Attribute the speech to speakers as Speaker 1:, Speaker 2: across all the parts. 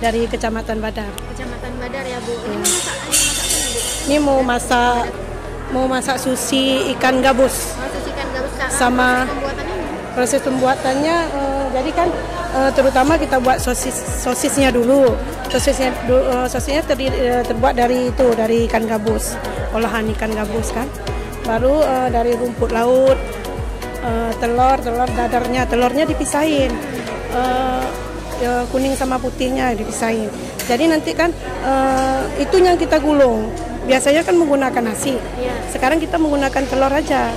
Speaker 1: dari Kecamatan Badar.
Speaker 2: Kecamatan Badar ya Bu. Ini masak apa nih Bu?
Speaker 1: Ini mau masak sushi ikan gabus.
Speaker 2: Sushi ikan gabus
Speaker 1: Sama
Speaker 2: pembuatannya ini?
Speaker 1: proses pembuatannya jadi kan terutama kita buat sosisnya dulu. Sosisnya terbuat dari ikan gabus, olahan ikan gabus kan. Baru dari rumput laut, telur dadarnya, telurnya dipisahin. Kuning sama putihnya dipisahin. Jadi nanti kan itu yang kita gulung. Biasanya kan menggunakan nasi.
Speaker 2: Iya.
Speaker 1: Sekarang kita menggunakan telur aja.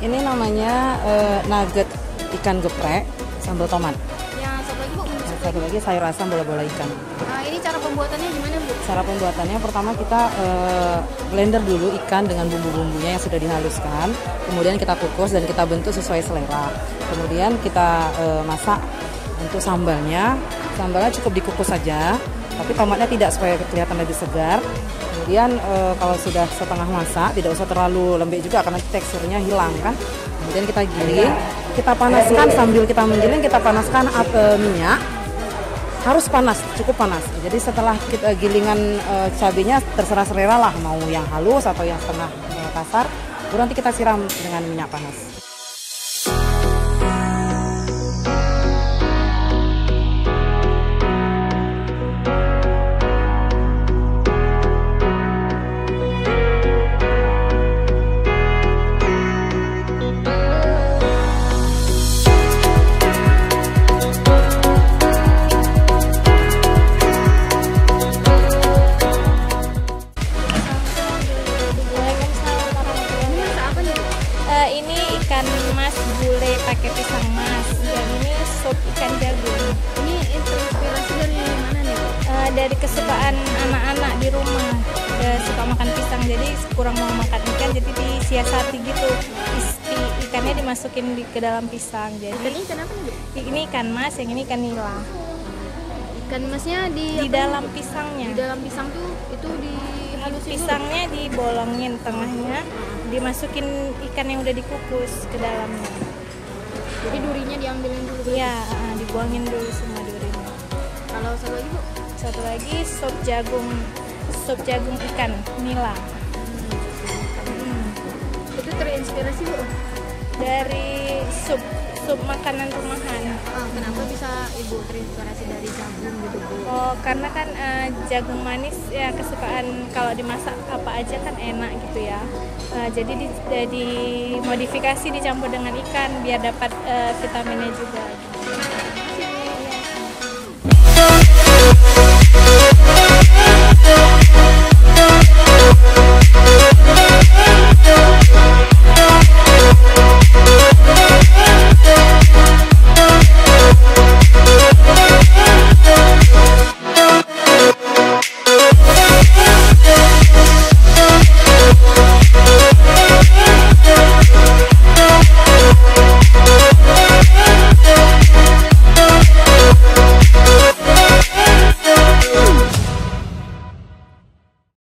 Speaker 3: Ini namanya nugget ikan geprek sambal tomat.
Speaker 2: Yang satu lagi Bu?
Speaker 3: Satu lagi sayur asam bola-bola ikan.
Speaker 2: Ini cara pembuatannya gimana Bu?
Speaker 3: Cara pembuatannya pertama kita blender dulu ikan dengan bumbu-bumbunya yang sudah dihaluskan. Kemudian kita kukus dan kita bentuk sesuai selera. Kemudian kita masak untuk sambalnya. Sambalnya cukup dikukus saja, tapi tomatnya tidak supaya kelihatan lebih segar. Kemudian kalau sudah setengah masak, tidak usah terlalu lembek juga karena teksturnya hilang kan. Kemudian kita giling, kita panaskan sambil kita menggiling, kita panaskan minyak. Harus panas, cukup panas. Jadi setelah kita gilingan cabenya terserah selera lah, mau yang halus atau yang setengah kasar. Baru nanti kita siram dengan minyak panas.
Speaker 4: Ini ikan mas gulai pakai pisang mas, dan ini sup ikan jagung.
Speaker 2: Ini inspirasi dari mana nih?
Speaker 4: Dari kesukaan anak-anak di rumah, suka makan pisang, jadi kurang mau makan ikan, jadi disiasati gitu. Ikannya dimasukin ke dalam pisang. Jadi
Speaker 2: Ikan apa nih?
Speaker 4: ini ikan mas, yang ini ikan nila.
Speaker 2: Ikan masnya
Speaker 4: Di dalam pisangnya.
Speaker 2: Di dalam pisang tuh itu dihalusin
Speaker 4: Pisangnya dibolongin tengahnya, dimasukin ikan yang udah dikukus ke dalamnya.
Speaker 2: Jadi durinya diambilin dulu.
Speaker 4: Iya, dibuangin dulu semua durinya.
Speaker 2: Kalau satu lagi Bu?
Speaker 4: Satu lagi sup jagung ikan nila.
Speaker 2: Itu terinspirasi Bu?
Speaker 4: Dari sup makanan rumahan.
Speaker 2: Kenapa bisa Ibu terinspirasi dari jagung gitu Bu?
Speaker 4: Oh, karena kan jagung manis ya kesukaan, kalau dimasak apa aja kan enak gitu ya. Jadi dimodifikasi dicampur dengan ikan biar dapat vitaminnya juga.
Speaker 5: Iya.